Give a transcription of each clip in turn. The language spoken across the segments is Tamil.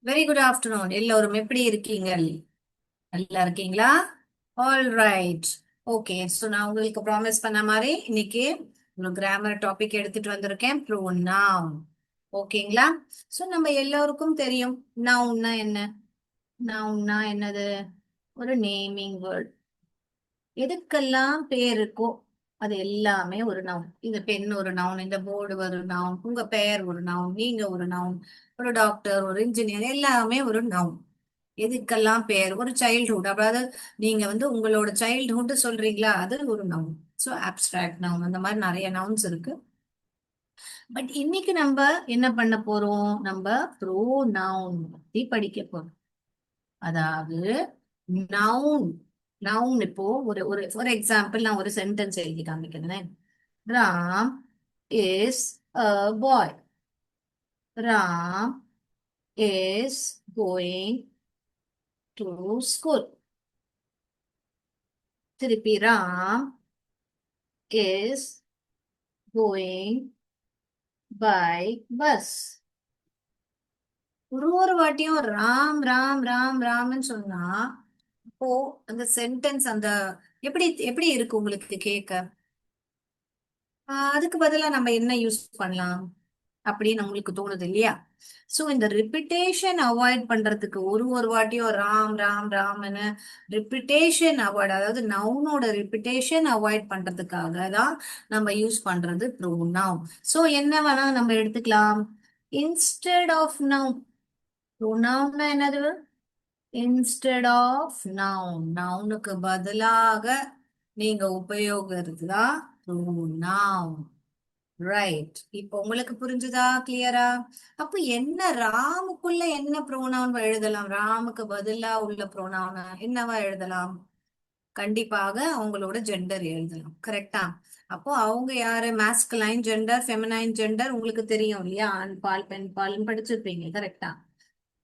Very good afternoon. எல்லோரும் எப்படி இருக்கீங்க? நல்லா இருக்கீங்களா? All right. ஓகே, ஸோ நான் உங்களுக்கு ப்ராமிஸ் பண்ண மாதிரி இன்னைக்கு ஒரு கிராமர் டாபிக் எடுத்துட்டு வந்திருக்கேன், ப்ரோனவுன். ஓகேங்களா? ஸோ நம்ம எல்லோருக்கும் தெரியும் நவுன்னா என்ன. நவுன்னா என்னது? ஒரு நேமிங் வேர்ட். எதுக்கெல்லாம் பேர் இருக்கோ அது எல்லாமே ஒரு நவுன். இந்த பென் ஒரு நவுன், இந்த போர்டு ஒரு நவுன், உங்க பெயர் ஒரு நவுன், நீங்க ஒரு நவுன், ஒரு டாக்டர், ஒரு இன்ஜினியர், எல்லாமே ஒரு நவுன். எதுக்கெல்லாம் பேர் ஒரு சைல்ட்ஹுட், அதாவது நீங்க உங்களோட சைல்ட்ஹுட் சொல்றீங்களா, அது ஒரு நவுன். ஸோ அப்ஸ்ட்ராக்ட் நவுன், அந்த மாதிரி நிறைய நவுன்ஸ் இருக்கு. பட் இன்னைக்கு நம்ம என்ன பண்ண போறோம்? நம்ம ப்ரோ நவுன் பத்தி படிக்க போறோம். அதாவது நவுன். நவுன் இப்போ ஒரு ஒரு ஃபார் எக்ஸாம்பிள் நான் ஒரு சென்டென்ஸ் எழுதி காமிக்கிறேன். Ram is a boy. Ram is going to school. திருப்பி Ram is going by bus. ஒரு வாட்டியும் ராம் ராம் ராம் ராம்னு சொன்னா அப்போ அந்த சென்டென்ஸ் அந்த எப்படி எப்படி இருக்கு உங்களுக்கு கேட்க? அதுக்கு பதிலா நம்ம என்ன யூஸ் பண்ணலாம் அப்படின்னு உங்களுக்கு தோணுது இல்லையா? சோ இந்த ரிப்பிட்டேஷன் அவாய்ட் பண்றதுக்கு ஒரு ஒரு வாட்டியும் ராம் ராம் ராம்னு ரிப்பிட்டேஷன் அவாய்ட், அதாவது நவுனோட ரிப்பிட்டேஷன் அவாய்ட் பண்றதுக்காக தான் நம்ம யூஸ் பண்றது ப்ரோனவுன். சோ என்ன வேணா நம்ம எடுத்துக்கலாம் இன்ஸ்டெட் ஆஃப் நவுன். ப்ரோனவுன்னா என்னது? Instead of noun. நவுனுக்கு பதிலாக நீங்க உபயோகிக்கிறது தான் ப்ரோனவுன். ரைட். இப்போ உங்களுக்கு புரிஞ்சுதா? கிளியரா? அப்ப என்ன ராமுக்குள்ள என்ன ப்ரோனவுன் எழுதலாம்? ராமுக்கு பதிலா உள்ள ப்ரோனவுன் என்னவா எழுதலாம்? கண்டிப்பாக அவங்களோட ஜெண்டர் எழுதலாம். கரெக்டா? அப்போ அவங்க யாரு? மாஸ்குலைன் ஜெண்டர், ஃபெமினைன் ஜெண்டர் உங்களுக்கு தெரியும் இல்லையா? ஆண் பால் பெண் பால்னு படிச்சிருப்பீங்க. கரெக்டா?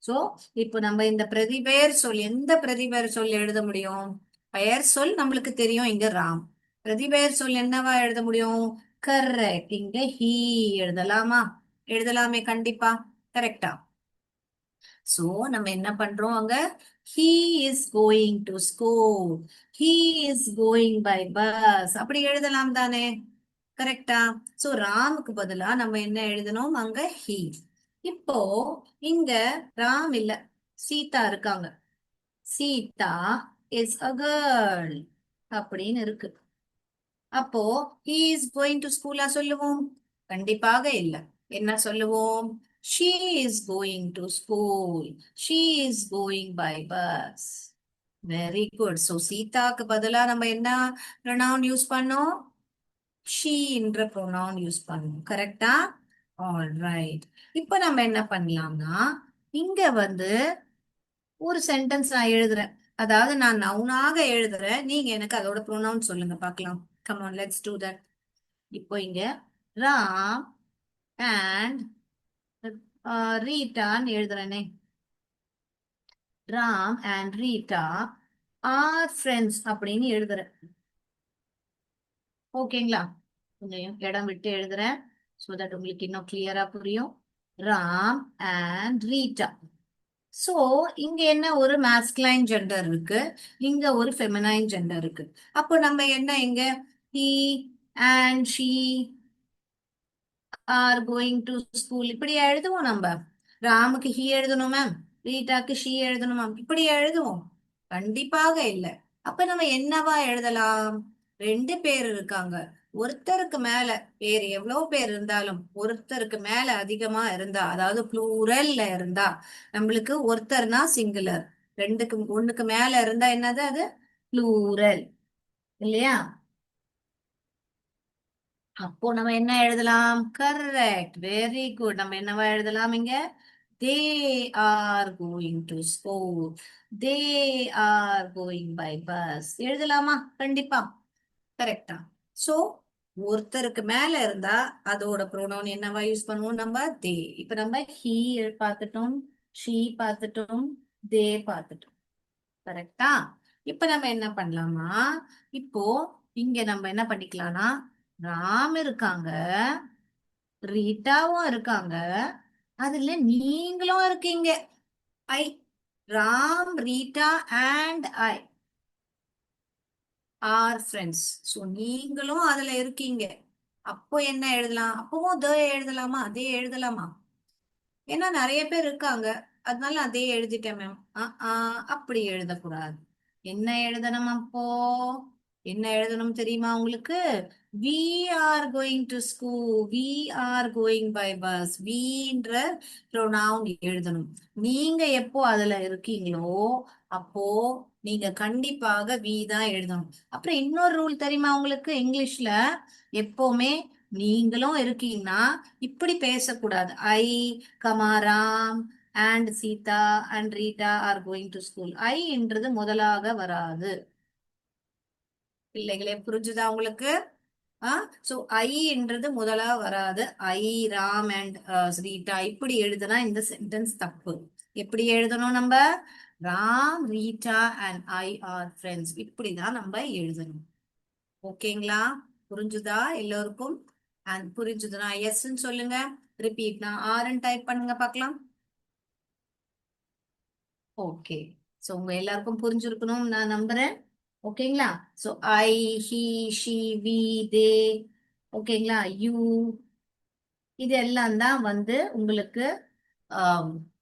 சோ இப்போ நம்ம இந்த பிரதிபெயர் சொல், எந்த பிரதிபெயர் சொல் எழுத முடியும்? பெயர் சொல் நம்மளுக்கு தெரியும், இங்க ராம். பிரதிபெயர் சொல் என்னவா எழுத முடியும்? கரெக்ட், இங்க ஹீ எழுதலாமா? எழுதலாமே கண்டிப்பா. கரெக்டா? சோ நம்ம என்ன பண்றோம் அங்க? he is going to school, he is going by bus அப்படி எழுதலாம் தானே? கரெக்டா? சோ ராமுக்கு பதிலா நம்ம என்ன எழுதணும் அங்க? he. இப்போ இங்க ராம் இல்ல, சீதா இருக்காங்க. சீதா இஸ் a girl அப்படின்னு இருக்கு. அப்போ he is going to school சொல்லுவோம்? கண்டிப்பாக இல்ல. என்ன சொல்லுவோம்? she is going to school, she is going by bus. Very good. So சீதாக்கு பதிலா நம்ம என்ன ப்ரொனவுன் யூஸ் பண்ணோம்? she என்ற ப்ரொனவுன் யூஸ் பண்ணோம். கரெக்டா? All right. இப்போ நம்ம என்ன பண்ணலாம்னா, இங்க ஒரு சென்டென்ஸ் நான் எழுதுறேன். அதாவது நான் நவுனாக எழுதுறேன், நீங்க எனக்கு அதோட ப்ரொனவுன் சொல்லுங்க பார்க்கலாம். Come on, let's do that. இப்போ இங்க ராம் அண்ட் ரீட்டான்னு எழுதுறேனே. Ram and Rita are friends அப்படின்னு எழுதுறேன். ஓகேங்களா? கொஞ்சம் இடம் விட்டு எழுதுறேன் சோ தட் உங்களுக்கு இன்னும் கிளியரா புரியும். Ram and Rita. சோ இங்க என்ன ஒரு மாஸ்குலைன் ஜெண்டர் இருக்கு, இங்க ஒரு ஃபெமினைன் ஜெண்டர் இருக்கு. அப்போ நம்ம என்ன இங்க he and she R going to school இப்படி எழுதுவோம் நம்ம? ராமுக்கு ஹி எழுதணும் மேம், ரீட்டாக்கு ஷி எழுதணும் மேம், இப்படி எழுதுவோம்? கண்டிப்பாக இல்ல. அப்ப நம்ம என்னவா எழுதலாம்? ரெண்டு பேர் இருக்காங்க, ஒருத்தருக்கு மேல பேர் எவ்வளவு பேர் இருந்தாலும் ஒருத்தருக்கு மேல அதிகமா இருந்தா, அதாவது ப்ளூரல்ல இருந்தா, நம்மளுக்கு ஒருத்தர்னா சிங்குலர், ரெண்டுக்கு ஒண்ணுக்கு மேல இருந்தா என்னது அது? ப்ளூரல் இல்லையா? அப்போ நம்ம என்ன எழுதலாம்? Correct, very good. நம்ம என்னவா எழுதலாம் இங்க? They are going to school, they are going by bus எழுதலாமா? கண்டிப்பா. கரெக்டா? சோ ஒருத்தருக்கு மேல இருந்தா அதோட ப்ரோனவுன் என்னவா யூஸ் பண்ணுவோம் நம்ம? தே. இப்ப நம்ம ஹீ பார்த்துட்டோம், ஷீ பார்த்துட்டோம், தே பார்த்துட்டோம். கரெக்டா? இப்ப நம்ம என்ன பண்ணலாமா, இப்போ இங்க நம்ம என்ன பண்ணிக்கலாம்னா, ராம் இருக்காங்க, ரீட்டாவும் இருக்காங்க, அதுல நீங்களும் இருக்கீங்க. I. Ram, Rita and I are friends. So நீங்களும் அதுல இருக்கீங்க. அப்போ என்ன எழுதலாம்? அப்பவும் த எழுதலாமா? அதே எழுதலாமா? ஏன்னா நிறைய பேர் இருக்காங்க, அதனால அதே எழுதிட்டேன் மேம். அப்படி எழுதக்கூடாது. என்ன எழுதணும் அப்போ? என்ன எழுதணும் தெரியுமா உங்களுக்கு? we are going to school, we are going by bus, weன்ற pronoun எழுதணும். நீங்க எப்போ அதுல இருக்கீங்களோ அப்போ நீங்க கண்டிப்பாக we தான் எழுதணும். அப்புறம் இன்னொரு ரூல் தெரியுமா உங்களுக்கு? இங்கிலீஷ்ல எப்பவுமே நீங்களும் இருக்கீங்கன்னா இப்படி பேசக்கூடாது. ஐ, கமாராம் and Sita and Rita R going to school. ஐ என்றது முதலாக வராது. பிள்ளைகளே, புரிஞ்சுதா உங்களுக்கு? சோ ஐ என்றது முதலா வராது. ஐ, ராம் அண்ட் ரீட்டா இப்படி எழுதுனா இந்த சென்டென்ஸ் தப்பு. எப்படி எழுதணும் நம்ம? Ram, Rita and I are friends, இப்படிதான் நம்ம எழுதணும். ஓகேங்களா? புரிஞ்சுதா எல்லோருக்கும்? அண்ட் புரிஞ்சுதுன்னா எஸ்ன்னு சொல்லுங்க. ரிப்பீட்னா ஆர்ன்னு டைப் பண்ணுங்க பார்க்கலாம். ஓகே. சோ உங்க எல்லாருக்கும் புரிஞ்சிருக்கணும் நான் நம்புறேன். ஓகேங்களா? So I, he, she, we, they, ஓகேங்களா, யூ, இது எல்லாம் தான் வந்து உங்களுக்கு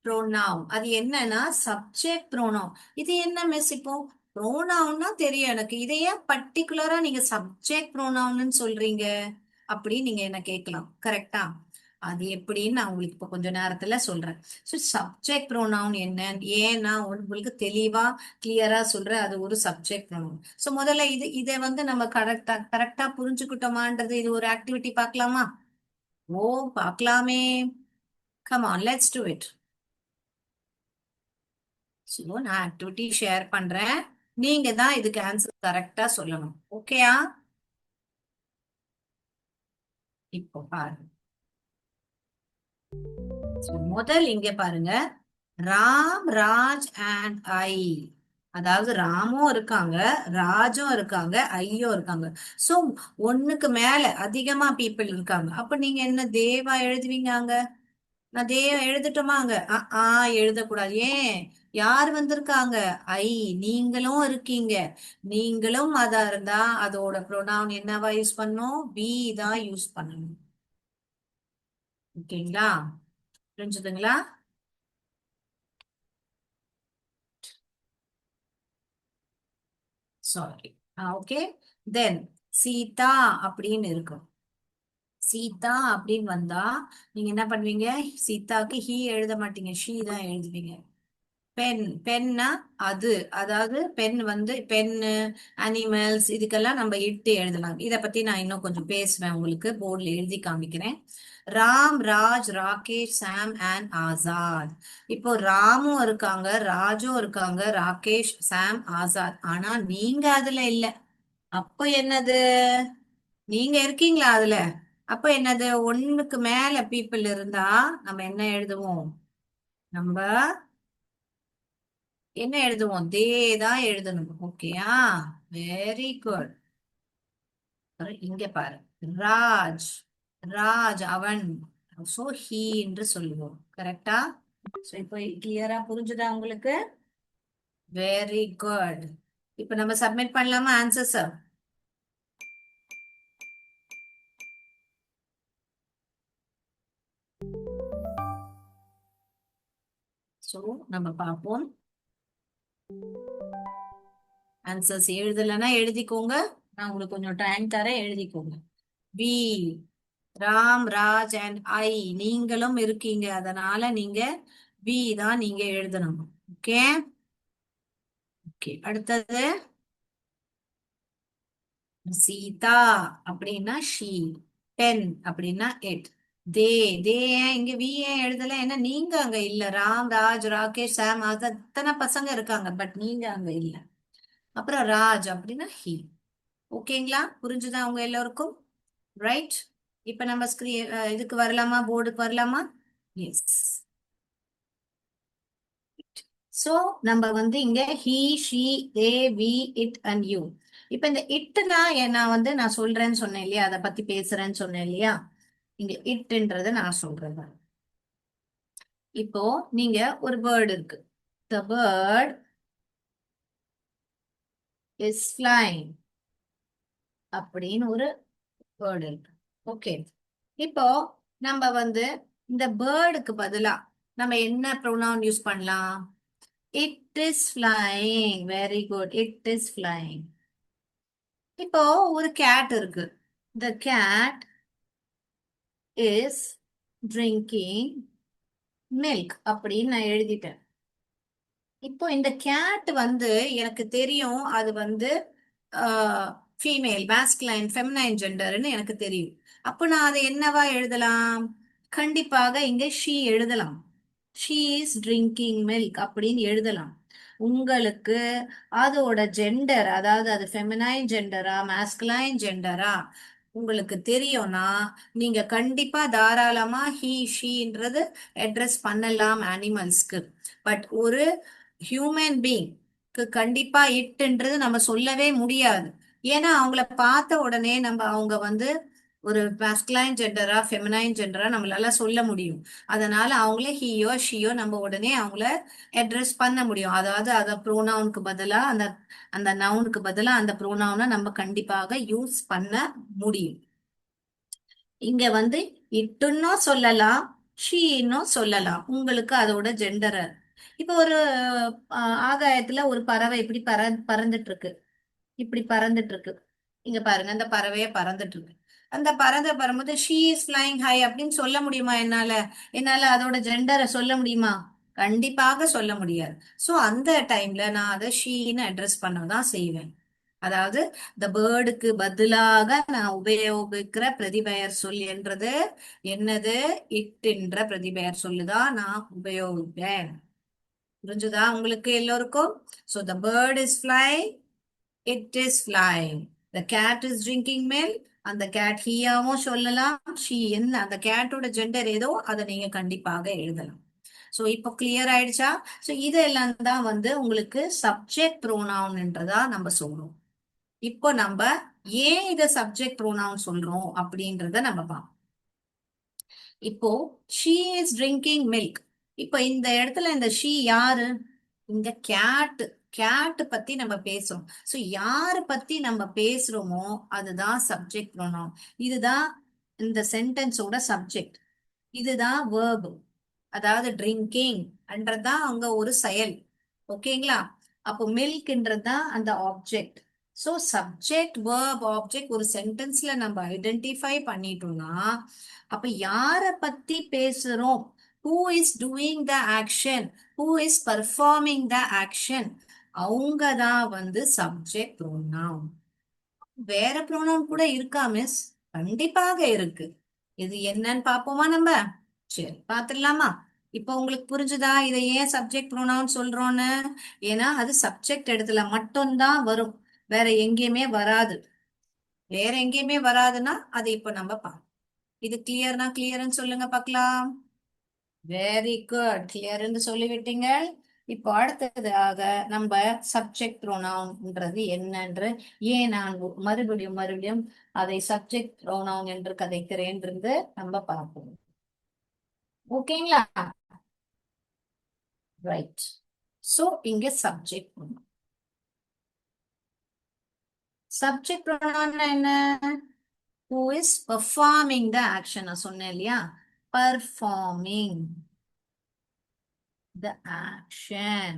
ப்ரோனவுன். அது என்னன்னா சப்ஜெக்ட் ப்ரோனவுன். இது என்ன மிஸ் இப்போ ப்ரோனவுன்னா தெரியும் எனக்கு, இதையே பர்டிகுலரா நீங்க சப்ஜெக்ட் ப்ரோனவுன்னு சொல்றீங்க அப்படி நீங்க என்ன கேட்கலாம். கரெக்டா? அது எப்படின்னு நான் உங்களுக்கு இப்போ கொஞ்ச நேரத்துல சொல்றேன். ஸோ சப்ஜெக்ட் ப்ரோனவுன் என்ன, ஏன்னா உங்களுக்கு தெளிவா கிளியரா சொல்றேன். அது ஒரு சப்ஜெக்ட் ப்ரோனவுன். ஸோ முதல்ல இதை வந்து நம்ம கரெக்டா புரிஞ்சுக்கிட்டோமான்றது இது ஒரு ஆக்டிவிட்டி பார்க்கலாமா? ஓ, பார்க்கலாமே. Come on, let's do it. So நான் ஆக்டிவிட்டி ஷேர் பண்றேன். நீங்க தான் இதுக்கு ஆன்சர் கரெக்டா சொல்லணும். ஓகேயா? இப்போ பாருங்க. So, முதல் இங்க பாருங்க, ராம், ராஜ் அண்ட் ஐ. அதாவது ராமும் இருக்காங்க, ராஜும் இருக்காங்க, ஐயும் இருக்காங்க. சோ ஒண்ணுக்கு மேல அதிகமா பீப்புள் இருக்காங்க. அப்ப நீங்க என்ன தேவா எழுதுவீங்க அங்க? நான் தேவ எழுதட்டுமாங்க? எழுதக்கூடாது. ஏன்? யார் வந்திருக்காங்க? ஐ. நீங்களும் இருக்கீங்க. நீங்களும் அதா இருந்தா அதோட ப்ரொனவுன் என்னவா யூஸ் பண்ணும்? பி தான் யூஸ் பண்ணணும். ஓகேங்களா? புரிஞ்சுதுங்களா? சாரி. ஓகே. தென் சீதா அப்படின்னு இருக்கும். சீதா அப்படின்னு வந்தா நீங்க என்ன பண்ணுவீங்க? சீதாக்கு ஹி எழுத மாட்டீங்க, ஷீ தான் எழுதுவீங்க. பென், பென்னா அது, அதாவது பென் வந்து பென்னு, அனிமல்ஸ், இதுக்கெல்லாம் நம்ம இட்டு எழுதலாம். இத பத்தி நான் இன்னும் கொஞ்சம் பேசுவேன், உங்களுக்கு போர்ட்ல எழுதி காமிக்கிறேன். ராம், ராஜ், ராகேஷ், சாம் அண்ட் ஆசாத். இப்போ ராமும் இருக்காங்க, ராஜும் இருக்காங்க, ராகேஷ், சாம், ஆசாத். ஆனா நீங்க அதுல இல்ல. அப்போ என்னது? நீங்க இருக்கீங்களா அதுல? அப்ப என்னது? ஒண்ணுக்கு மேல பீப்புள் இருந்தா நம்ம என்ன எழுதுவோம்? நம்ம என்ன எழுதுவோம்? தே தான் எழுதணும். ஓகேயா? Very good. இங்க பாரு, ராஜ், ராஜ் அவன், சோ ஹீ என்று சொல்லுவோம். கரெக்டா? சோ இப்போ கிளியரா புரிஞ்சுதா உங்களுக்கு? Very good. இப்ப நம்ம சப்மிட் பண்ணலாமா ஆன்சர்ஸ்? சோ நம்ம பார்ப்போம். ஆன்சர்ஸ் எழுதலைன்னா எழுதிக்கோங்க. நான் உங்களுக்கு கொஞ்சம் டைம் தரேன், எழுதிக்கோங்க. பி, ராம், ராஜ் அண்ட் ஐ நீங்களும் இருக்கீங்க, அதனால நீங்க பி தான் நீங்க எழுதணும். ஓகே. ஓகே, அடுத்தது சீதா அப்படின்னா ஷீ, பென் அப்படின்னா இட், தே, தே ஏன் இங்க வி ஏன் எழுதல? ஏன்னா நீங்க அங்க இல்ல. ராம், ராஜ், ராகேஷ், சாம், அத்தனை பசங்க இருக்காங்க, பட் நீங்க அங்க இல்ல. அப்புறம் ராஜ் அப்படின்னா ஹி. ஓகேங்களா? புரிஞ்சுதா உங்க எல்லோருக்கும்? ரைட். இப்ப நம்ம இதுக்கு வரலாமா? போர்டுக்கு வரலாமா? எஸ். சோ நம்ம வந்து இங்க he, she, they, we, it and you. இப்ப இந்த இட்னா நான் வந்து நான் சொல்றேன்னு சொன்னேன் இல்லையா, அதை பத்தி பேசுறேன்னு சொன்னேன் இல்லையா, இங்க இட்ன்றத நான் சொல்றேன். இப்போ நீங்க ஒரு வேர்டு இருக்கு, the bird is flying அப்படின்னு ஒரு வேர்டு இருக்கு. ஓகே, இப்போ நம்ம வந்து இந்த பேர்டுக்கு பதிலா நம்ம என்ன ப்ரோனவுன் யூஸ் பண்ணலாம்? It is flying. Very good, it is flying. இப்போ ஒரு கேட் இருக்கு. த கேட் இஸ் ட்ரிங்கிங் மில்க் அப்படின்னு நான் எழுதிட்டேன். இப்போ இந்த கேட் வந்து எனக்கு தெரியும் அது வந்து ஃபீமேல், மாஸ்குலைன், ஃபெமினைன் ஜெண்டர்னு எனக்கு தெரியும். அப்போ நான் அதை என்னவா எழுதலாம்? கண்டிப்பாக இங்க ஷீ எழுதலாம். ஷீ இஸ் ட்ரிங்கிங் மில்க் அப்படின்னு எழுதலாம். உங்களுக்கு அதோட ஜெண்டர், அதாவது அது ஃபெமினைன் ஜெண்டரா மாஸ்குலைன் ஜெண்டரா உங்களுக்கு தெரியும்னா நீங்க கண்டிப்பா தாராளமா ஹீ ஷீன்றது அட்ரஸ் பண்ணலாம் அனிமல்ஸ்க்கு. பட் ஒரு ஹியூமன் பீங்க்கு கண்டிப்பா இட்ன்றது நம்ம சொல்லவே முடியாது. ஏன்னா அவங்கள பார்த்த உடனே நம்ம அவங்க வந்து ஒரு மாஸ்குலைன் ஜெண்டரா ஃபெமினைன் ஜெண்டரா நம்மளால சொல்ல முடியும். அதனால அவங்களே ஹீயோ ஷீயோ நம்ம உடனே அவங்கள அட்ரஸ் பண்ண முடியும். அதாவது அத ப்ரோனவுனுக்கு பதிலா அந்த அந்த நவுனுக்கு பதிலா அந்த ப்ரோனவுனை நம்ம கண்டிப்பாக யூஸ் பண்ண முடியும். இங்க வந்து இட்டுன்னும் சொல்லலாம், ஷீன்னும் சொல்லலாம். உங்களுக்கு அதோட ஜெண்டர். இப்போ ஒரு ஆகாயத்துல ஒரு பறவை இப்படி பறந்துட்டு இருக்கு. இப்படி பறந்துட்டு இருக்கு. இங்க பாருங்க, அந்த பறவைய பறந்துட்டு இருக்கு. அந்த பறந்து பறக்கும்போது ஷீ இஸ் ஃபிளைங் ஹை அப்படின்னு சொல்ல முடியுமா என்னால? என்னால அதோட ஜெண்டரை சொல்ல முடியுமா? கண்டிப்பாக சொல்ல முடியாது. சோ அந்த டைம்ல நான் அதை ஷீன்னு அட்ரஸ் பண்ணதான் செய்வேன். அதாவது இந்த பேர்டுக்கு பதிலாக நான் உபயோகிக்கிற பிரதிபெயர் சொல் என்றது என்னது? இட் என்ற பிரதிபெயர் சொல்லுதான் நான் உபயோகிப்பேன். புரிஞ்சுதா உங்களுக்கு எல்லோருக்கும்? So the bird is flying, it is flying. The cat is drinking milk, அந்த கேட் ஹீயாவும் சொல்லலாம். ஷீ என்ன அந்த கேட்டோட ஜெண்டர் ஏதோ அதை நீங்க கண்டிப்பாக எழுதலாம். சோ இப்போ கிளியர் ஆயிடுச்சா? சோ இதெல்லாம் தான் வந்து உங்களுக்கு சப்ஜெக்ட் ப்ரோனவுன்ன்றதா நம்ம சொல்றோம். இப்போ நம்ம ஏன் இத சப்ஜெக்ட் ப்ரோனவுன் சொல்றோம் அப்படின்றத நம்ம பார்ப்போம். இப்போ ஷீ இஸ் ட்ரிங்கிங் மில்க். இப்போ இந்த இடத்துல இந்த ஷீ யாரு? இந்த கேட். கேட் பத்தி நம்ம பேசுறோம். சோ யாரு பத்தி நம்ம பேசுறோமோ அதுதான் சப்ஜெக்ட் ப்ரோனவுன். இதுதான் இந்த சென்டென்ஸோட சப்ஜெக்ட். இதுதான் வேர்ப். அதாவது ட்ரிங்கிங் என்றதான் அங்க ஒரு செயல். ஓகேங்களா? அப்போ மில்க்ன்றதுதான் அந்த object. So subject verb object ஒரு சென்டென்ஸ்ல நம்ம ஐடென்டிஃபை பண்ணிட்டோம்னா அப்ப யார பத்தி பேசுறோம்? Who is doing the action, who is performing the action, அவங்க தான் வந்து சப்ஜெக்ட் ப்ரோனவுன். வேற ப்ரோனவுன் கூட இருக்கா மிஸ்? கண்டிப்பாக இருக்கு. இது என்னன்னு பாப்போமா நம்ம? சரி, பாத்துடலாமா? இப்போ உங்களுக்கு புரிஞ்சுதா இதை ஏன் சப்ஜெக்ட் ப்ரோனவுன் சொல்றோம்னு? ஏன்னா அது சப்ஜெக்ட் இடத்துல மட்டும்தான் வரும், வேற எங்கேயுமே வராது. வேற எங்கேயுமே வராதுன்னா அது இப்போ நம்ம பார்ப்போம். இது கிளியர்னா கிளியர்னு சொல்லுங்க பார்க்கலாம். வெரி குட், கிளியர்னு சொல்லிவிட்டீங்க. இப்போ அடுத்ததாக நம்ம சப்ஜெக்ட் ப்ரோனவுன்ன்றது என்னன்று ஏன் நான் மறுபடியும் மறுபடியும் அதை சப்ஜெக்ட் ப்ரோனவுன் என்று கதைக்கிறேன் நம்ம பார்ப்போம். ஓகேங்களா? ரைட். சோ இங்க சப்ஜெக்ட் ப்ரோனவுன். சப்ஜெக்ட் ப்ரோனவுன் என்ன? who is performing the action. நான் சொன்னேன் இல்லையா? performing the action.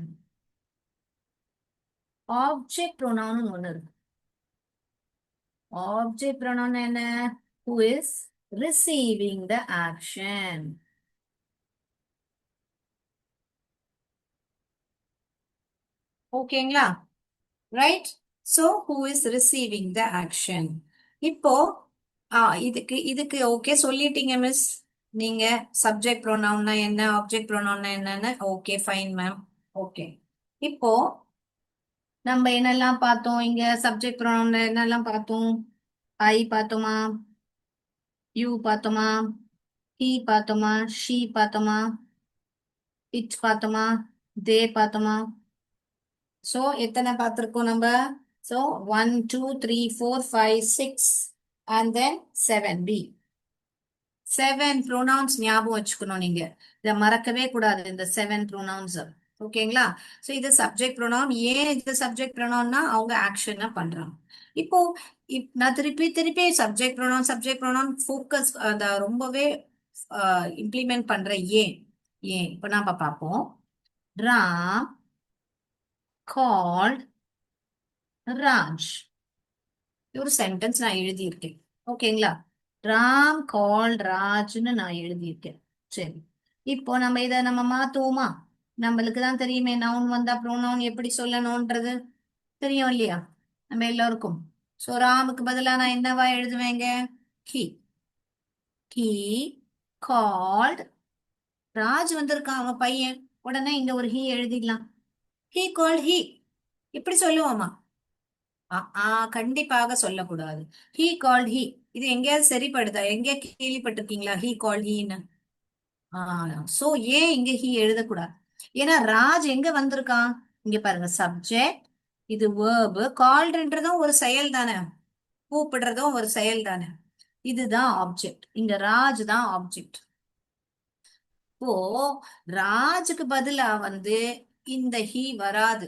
Object pronoun ஒண்ணு இருக்கு. ஆப்ஜெக்ட் ப்ரோனவுன் என்ன? who is receiving the action. ஓகேங்களா? Right. So who is receiving the action. இப்போ இதுக்கு இதுக்கு ஓகே சொல்லிட்டீங்க மிஸ். நீங்க சப்ஜெக்ட் ப்ரோனவுன்னா என்ன, ஆப்ஜெக்ட் ப்ரோனவுன்னா என்னன்னு ஓகே ஃபைன் மேம். ஓகே, இப்போ நம்ம என்னெல்லாம் பார்த்தோம்? இங்க சப்ஜெக்ட் ப்ரோனவுன்ல என்னெல்லாம் பார்த்தோம்? ஐ பார்த்தோமா? யூ பார்த்தோமா? ஹி பார்த்தோமா? ஷீ பார்த்தோமா? இட் பார்த்தோமா? தே பார்த்தோமா? சோ எத்தனை பார்த்திருக்கோம் நம்ம? So 1 2 3 4 5 6 and then 7 B. 7 pronouns ஞாபகம் வச்சுக்கணும் நீங்க. இதை மறக்கவே கூடாது, இந்த 7 ப்ரோனவுன்ஸ். ஓகேங்களா? சோ இது சப்ஜெக்ட் ப்ரோனவுன். ஏன் இது சப்ஜெக்ட் ப்ரோனவுன்னா அவங்க ஆக்ஷனை பண்றாங்க. இப்போ நான் திருப்பி திருப்பி சப்ஜெக்ட் ப்ரோனவுன் ஃபோக்கஸ் அந்த ரொம்பவே இம்ப்ளிமெண்ட் பண்ற ஏன் ஏன் இப்போ நாம பார்ப்போம். ராம் கால்ட் ராஜ். ஒரு சென்டென்ஸ் நான் எழுதியிருக்கேன். ஓகேங்களா? ராம் கால் ராஜ்னு நான் எழுதியிருக்கேன். சரி, இப்போ நம்ம இதை நம்ம மாத்துவோமா? நம்மளுக்கு தான் தெரியுமே நவுன் வந்தா ப்ரோனவுன் எப்படி சொல்லணும்ன்றது தெரியும் இல்லையா நம்ம எல்லாருக்கும். சோ ராமுக்கு பதிலா நான் என்னவா எழுதுவேங்க? ஹி. ஹி கால்ட் ராஜ் வந்திருக்கான் அவன் பையன். உடனே இங்க ஒரு ஹி எழுதிடலாம். He called he. இப்படி சொல்லுவோமா? கண்டிப்பாக சொல்லக்கூடாது. He called he. இது எங்கேயாவது சரிப்படுதா? எங்கேயா கேள்விப்பட்டிருக்கீங்களா ஹீ கால்ட் ஹீன்னு? சோ ஏன் இங்க ஹீ எழுதக்கூடாது? ஏன்னா ராஜ் எங்க வந்திருக்கான்? இங்க பாருங்க, சப்ஜெக்ட், இது வேர்பு, கால்டுன்றதும் ஒரு செயல் தானே, கூப்பிடுறதும் ஒரு செயல் தானே. இதுதான் ஆப்ஜெக்ட், இங்க ராஜ் தான் ஆப்ஜெக்ட். இப்போ ராஜுக்கு பதிலா வந்து இந்த ஹீ வராது.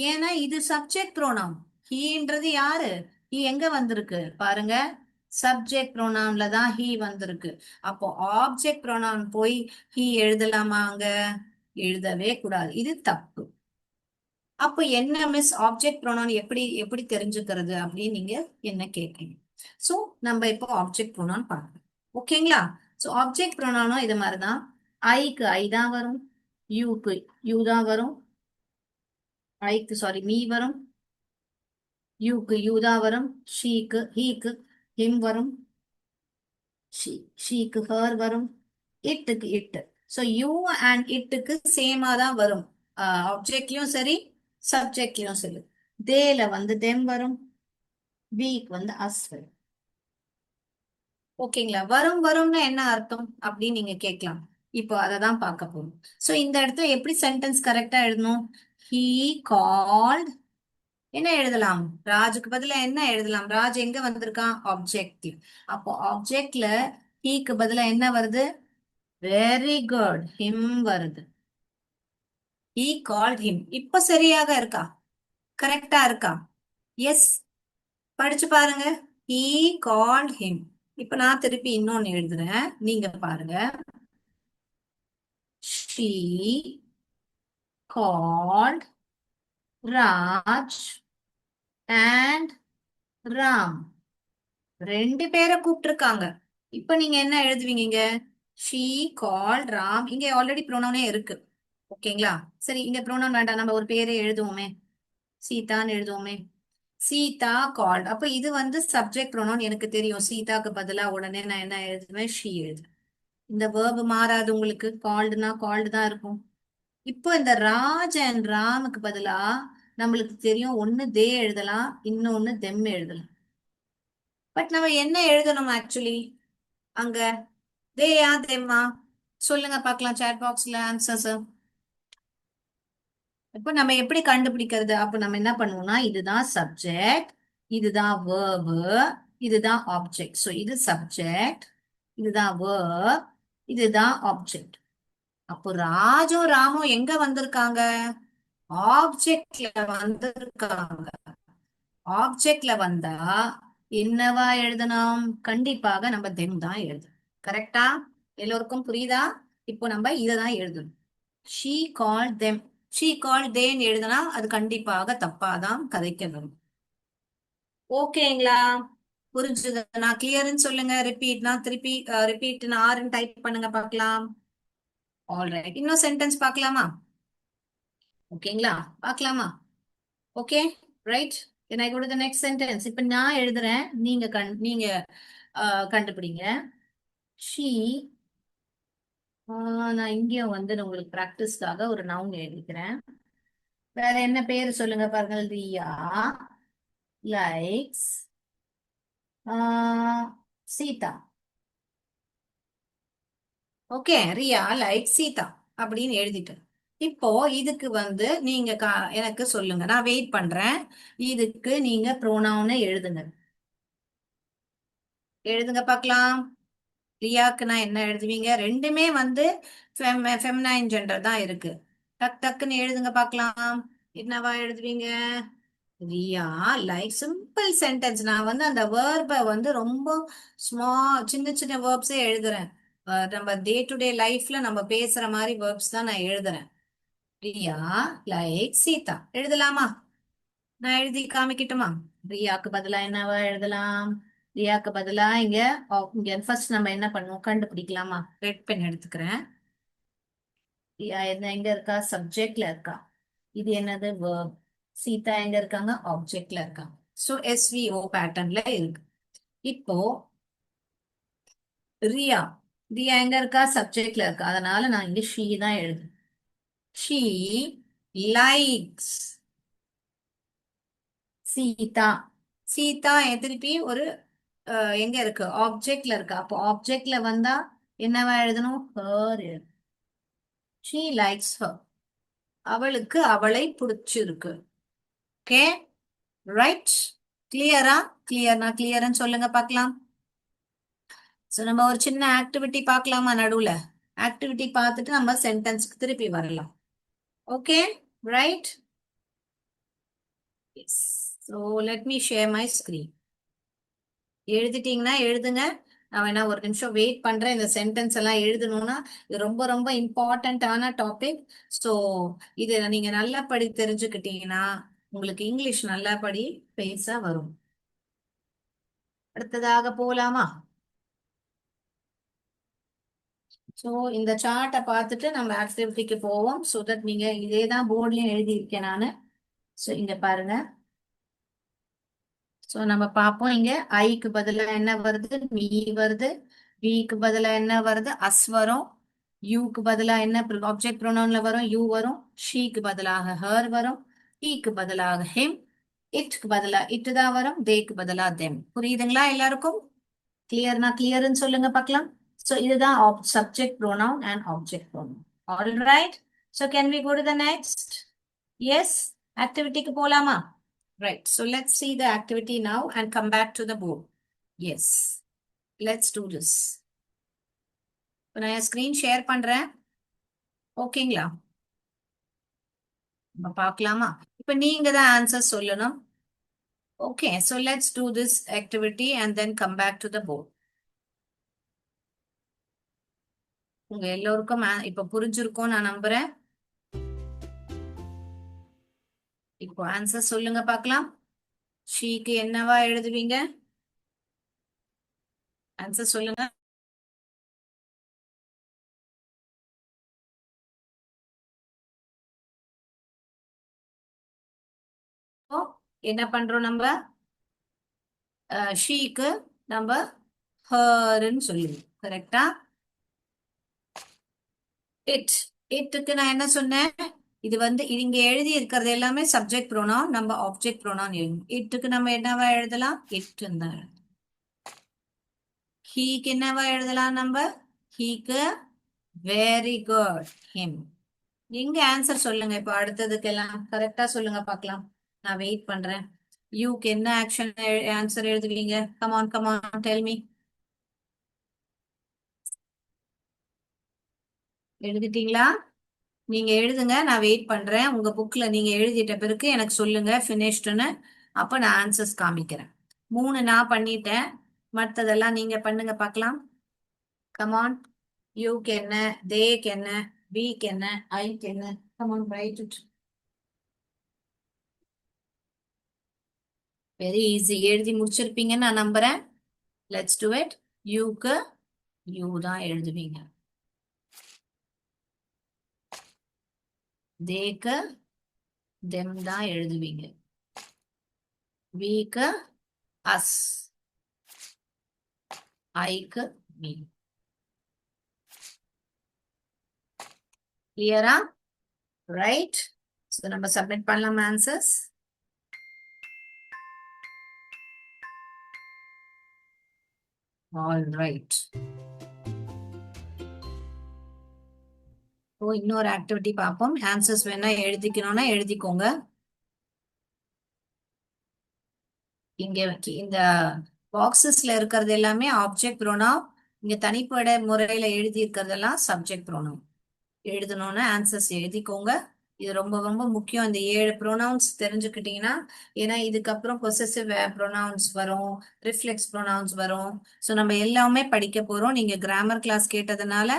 ஏன்னா இது சப்ஜெக்ட் ப்ரோனவுன். ஹீன்றது யாரு? ஹீ எங்க வந்திருக்கு பாருங்க, சப்ஜெக்ட் ப்ரோனவுன்ல தான் ஹீ வந்திருக்கு. அப்போ ஆப்ஜெக்ட் ப்ரோனவுன் போய் ஹீ எழுதலாமா? அங்க எழுதவே கூடாது, இது தப்பு. அப்போ என்ன மிஸ், ஆப்ஜெக்ட் ப்ரோனவுன் எப்படி எப்படி தெரிஞ்சுக்கிறது அப்படின்னு நீங்க என்ன கேட்கீங்க. சோ நம்ம இப்போ ஆப்ஜெக்ட் ப்ரோனவுன் பார்க்கலாம். ஓகேங்களா? சோ ஆப்ஜெக்ட் ப்ரோனவுனும் இது மாதிரிதான். ஐக்கு ஐ தான் வரும், யூக்கு யூ தான் வரும், ஐக்கு சாரி மீ வரும், யூக்கு யூ தான் வரும், ஷீக்கு ஹீக்கு ஹிம் வரும், ஷீக்கு ஹர் வரும், இட்டுக்கு இட்டு. ஸோ யூ அண்ட் இட்டுக்கு சேமா தான் வரும், ஆப்ஜெக்ட்லயும் சரி சப்ஜெக்ட்லயும் சரி. தேல வந்து தெம் வரும், வீக் வந்து அஸ் வரும். ஓகேங்களா? வரும் வரும்னு என்ன அர்த்தம் அப்படின்னு நீங்க கேட்கலாம். இப்போ அதை தான் பார்க்க போறோம். ஸோ இந்த இடத்துல எப்படி சென்டென்ஸ் கரெக்டா எழுதணும்? ஹீ கால்ட், என்ன எழுதலாம்? ராஜுக்கு பதிலா என்ன எழுதலாம்? ராஜ் எங்க வந்திருக்கான்? ஆப்ஜெக்டிவ். அப்போ ஆப்ஜெக்ட்ல ஹீக்கு பதிலா என்ன வருது? வெரி குட், ஹிம் வருது. He called him. இப்ப சரியாக இருக்கா? கரெக்டா இருக்கா? எஸ். படிச்சு பாருங்க. He called him. இப்ப நான் திருப்பி இன்னொன்னு எழுதுறேன், நீங்க பாருங்க. She called Raj and Ram. ரெண்டு பேரை கூப்பிட்டுருக்காங்க. இப்ப நீங்க என்ன எழுதுவீங்க? She called Ram. இங்க ஆல்ரெடி ப்ரோனவுனே இருக்கு. ஓகேங்களா? சரி, இங்க ப்ரோனவுன் வேண்டாம், நம்ம ஒரு பேரை எழுதுவோமே, சீதான்னு எழுதுவோமே. சீதா கால்ட். அப்ப இது வந்து சப்ஜெக்ட் ப்ரோனவுன் எனக்கு தெரியும். சீதாக்கு பதிலா உடனே நான் என்ன எழுதுவேன்? ஷீ எழுதுவேன். இந்த வேர்பு மாறாது உங்களுக்கு, கால்டுனா கால்டு தான் இருக்கும். இப்போ இந்த ராஜ் அண்ட் ராமுக்கு பதிலா நம்மளுக்கு தெரியும், ஒண்ணு தே எழுதலாம், இன்னொன்னு தெம் எழுதலாம். பட் நம்ம என்ன எழுதணும் ஆக்சுவலி அங்க? தேயா தெம்மா? சொல்லுங்க பார்க்கலாம் சாட் பாக்ஸ்ல ஆன்சர்ஸ். இப்போ நம்ம எப்படி கண்டுபிடிக்கிறது? அப்ப நம்ம என்ன பண்ணுவோம்னா, இதுதான் சப்ஜெக்ட், இதுதான் வேர்பு, இதுதான் ஆப்ஜெக்ட். ஸோ இது சப்ஜெக்ட், இதுதான் வேர்ப், இதுதான் ஆப்ஜெக்ட். அப்போ ராஜும் ராமும் எங்க வந்திருக்காங்க? ஆப்ஜெக்ட்ல வந்திருக்காங்க. ஆப்ஜெக்ட்ல வந்தா என்னவா எழுதணும்? கண்டிப்பாக நம்ம தெம் தான் எழுதணும். கரெக்டா? எல்லோருக்கும் புரியுதா? இப்போ நம்ம இதை தான் எழுதணும். She call them. She call then எழுதுனா அது கண்டிப்பாக தப்பாதான் கதைக்க வரும். ஓகேங்களா? புரிஞ்சுது? நான் கிளியர்னு சொல்லுங்க. ரிப்பீட்னா திருப்பி ரிப்பீட் ஆறுன்னு டைப் பண்ணுங்க பார்க்கலாம். ஆல்ரைட், இன்னும் சென்டென்ஸ் பார்க்கலாமா? ஓகேங்களா? பார்க்கலாமா? Okay, right. Can I go to the next sentence? இப்ப நான் எழுதுறேன், நீங்க கண்டுபிடிங்க. ஷீ, நான் இங்கேயும் வந்து உங்களுக்கு பிராக்டிஸ்க்காக ஒரு நவுன் எழுதிக்கிறேன். வேற என்ன பேர் சொல்லுங்க பாருங்க. Riya likes Sita. Okay, Riya like Sita அப்படின்னு எழுதிட்டேன். இப்போ இதுக்கு வந்து நீங்க எனக்கு சொல்லுங்க, நான் வெயிட் பண்றேன். இதுக்கு நீங்க ப்ரோனவுனை எழுதுங்க. எழுதுங்க பார்க்கலாம். ரியாக்கு நான் என்ன எழுதுவீங்க? ரெண்டுமே வந்து ஃபெமினைன் ஜெண்டர் தான் இருக்கு. டக் டக்குன்னு எழுதுங்க பார்க்கலாம். என்னவா எழுதுவீங்க? Riya like simple sentence. நான் வந்து அந்த வேர்பை வந்து ரொம்ப சின்ன சின்ன வேர்ப்ஸே எழுதுறேன். நம்ம டே டு டே லைஃப்ல நம்ம பேசுற மாதிரி வேர்ப்ஸ் தான் நான் எழுதுறேன். ரியா லைக் சீதா எழுதலாமா? நான் எழுதி காமிக்கட்டுமா? ரியாக்கு பதிலா என்னவா எழுதலாம்? ரியாக்கு பதிலா இங்க ஃபர்ஸ்ட் நம்ம என்ன பண்ணுவோம் கண்டுபிடிக்கலாமா? ரெட் பென் எடுத்துக்கிறேன். ரியா எங்க இருக்கா? சப்ஜெக்ட்ல இருக்கா. இது என்னது? verb. சீதா எங்க இருக்காங்க? ஆப்ஜெக்ட்ல இருக்காங்க. சோ எஸ்விஓ பேட்டர்ன்ல இருக்கு. இப்போ ரியா ரியா எங்க இருக்கா? சப்ஜெக்ட்ல இருக்கா. அதனால நான் இங்க ஷீ தான் எழுதுறேன். She likes Sita. சீதா திருப்பி ஒரு எங்க இருக்கு? ஆப்ஜெக்ட்ல இருக்கு. அப்போ ஆப்ஜெக்ட்ல வந்தா என்னவா எழுதணும்? ஹர். She likes her. அவளுக்கு அவளை பிடிச்சிருக்கு. Okay right. கிளியரா? கிளியர்னா கிளியர்னு சொல்லுங்க பார்க்கலாம். சோ நம்ம ஒரு சின்ன ஆக்டிவிட்டி பார்க்கலாமா? நடுவுல ஆக்டிவிட்டி பார்த்துட்டு நம்ம சென்டென்ஸ்க்கு திருப்பி வரலாம். Okay right. Yes. So let me share my screen. எழுதிட்டீங்கன்னா எழுதுங்க. நான் வேணா ஒரு நிமிஷம் வெயிட் பண்றேன். இந்த சென்டென்ஸ் எல்லாம் எழுதணும்னா இது ரொம்ப ரொம்ப இம்பார்ட்டன்டான டாபிக். ஸோ இதை நீங்க நல்லபடி தெரிஞ்சுக்கிட்டீங்கன்னா உங்களுக்கு இங்கிலீஷ் நல்லபடி பேச வரும். அடுத்ததாக போலாமா? ஸோ இந்த சார்ட்டை பார்த்துட்டு நம்ம ஆக்டிவிட்டிக்கு போவோம். ஸோ தட் நீங்க இதே தான் போர்ட்லயும் எழுதியிருக்கேன் நான். ஸோ இங்க பாருங்க. ஸோ நம்ம பார்ப்போம். இங்க ஐக்கு பதிலா என்ன வருது? மீ வருது. விக்கு பதிலா என்ன வருது? அஸ் வரும். யூக்கு பதிலா என்ன ஆப்ஜெக்ட் ப்ரொனவுன்ல வரும்? யூ வரும். ஷீக்கு பதிலாக ஹர் வரும். ஈக்கு பதிலாக ஹிம். இட்க்கு பதிலா இட்டு தான் வரும். தேக்கு பதிலா தெம். புரியுதுங்களா எல்லாருக்கும்? கிளியர்னா கிளியர்னு சொல்லுங்க பார்க்கலாம். So இதுதான் subject pronoun and object pronoun. All right. So can we go to the next? Yes. Activity க்கு போலாமா? Right. So let's see the activity now and come back to the board. Yes. Let's do this. இப்போ நான் ஸ்கிரீன் ஷேர் பண்றேன். ஓகேங்களா? நம்ம பார்க்கலாமா? இப்போ நீங்க தான் ஆன்சர் சொல்லணும். Okay. So let's do this activity and then come back to the board. உங்க எல்லோருக்கும் இப்ப புரிஞ்சிருக்கும் நான் நம்புறேன். இப்போ ஆன்சர் சொல்லுங்க பார்க்கலாம். ஷீக்கு என்னவா எழுதுவீங்க? ஆன்சர் சொல்லுங்க. என்ன பண்றோம் நம்ம? ஷீக்கு நம்ம ஹர்ன்னு சொல்லுவோம். கரெக்டா? இட். இட்டுக்கு நான் என்ன சொன்னேன்? இது வந்து இங்க எழுதி இருக்கிறது எல்லாமே சப்ஜெக்ட் ப்ரோனவுன். நம்ம ஆப்ஜெக்ட் ப்ரோனவுன் எழுதணும். இட்டுக்கு நம்ம என்னவா எழுதலாம்? இட்டுன்னு தான் எழுதலாம். ஹீக்கு என்னவா எழுதலாம் நம்ம? ஹீக்கு வெரி குட் ஹிம். எங்க ஆன்சர் சொல்லுங்க. இப்போ அடுத்ததுக்கெல்லாம் கரெக்டா சொல்லுங்க பார்க்கலாம். நான் வெயிட் பண்றேன். யூக்கு என்ன ஆக்ஷன் ஆன்சர் எழுதுவீங்க? Come on come on tell me. எழுதிட்டீங்களா? நீங்க எழுதுங்க. நான் வெயிட் பண்றேன். உங்க புக்ல நீங்க எழுதிட்ட பிறகு எனக்கு சொல்லுங்க ஃபினிஷ்டுன்னு. அப்ப நான் ஆன்சர்ஸ் காமிக்கிறேன். 3 நான் பண்ணிட்டேன். மற்றதெல்லாம் நீங்க பண்ணுங்க பார்க்கலாம். கமான். யூக்கு என்ன? தேக்கு என்ன? பிக்கு என்ன? ஐக்கு என்ன? Come on write it. Very easy. எழுதி முடிச்சிருப்பீங்கன்னு நான் நம்புறேன். Let's do it. யூக்கு யூ தான் எழுதுவீங்க. தேக்கு தெம் தான் எழுதுவீங்க. வீக்கு அஸ். ஐக்கு மீ. கிளியரா? ரைட். ஸோ நம்ம சப்மிட் பண்ணலாம் ஆன்சர்ஸ். All right. ஓ இன்னொரு ஆக்டிவிட்டி பார்ப்போம். ஆன்சர்ஸ் வேணா எழுதிக்கணும்னா எழுதிக்கோங்க. இங்க இந்த பாக்ஸஸ்ல இருக்கிறது எல்லாமே ஆப்ஜெக்ட் ப்ரோனவுன். இங்க தனிப்பட்ட முறையில எழுதி இருக்கிறதெல்லாம் சப்ஜெக்ட் ப்ரோனவுன். எழுதணும்னு ஆன்சர்ஸ் எழுதிக்கோங்க. இது ரொம்ப ரொம்ப முக்கியம். இந்த 7 ப்ரொனவுன்ஸ் தெரிஞ்சுக்கிட்டீங்கன்னா, ஏன்னா இதுக்கப்புறம் பொசசிவ் ப்ரொனவுன்ஸ் வரும், ரிஃப்ளெக்ஸ் ப்ரொனவுன்ஸ் வரும். ஸோ நம்ம எல்லாமே படிக்க போறோம். நீங்க கிராமர் கிளாஸ் கேட்டதுனால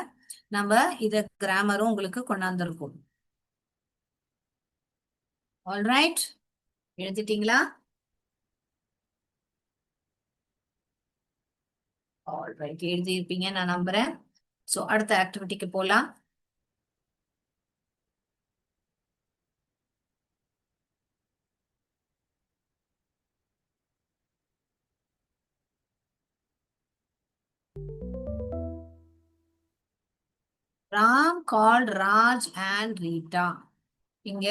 நம்ம இத கிராமரும் உங்களுக்கு கொண்டாந்துருக்கோம். ஆல்ரைட், எழுதிட்டீங்களா? ஆல்ரைட், எழுதியிருப்பீங்க நான் நம்புறேன். ஸோ அடுத்த ஆக்டிவிட்டிக்கு போலாம். Ram called Raj and Rita. இங்க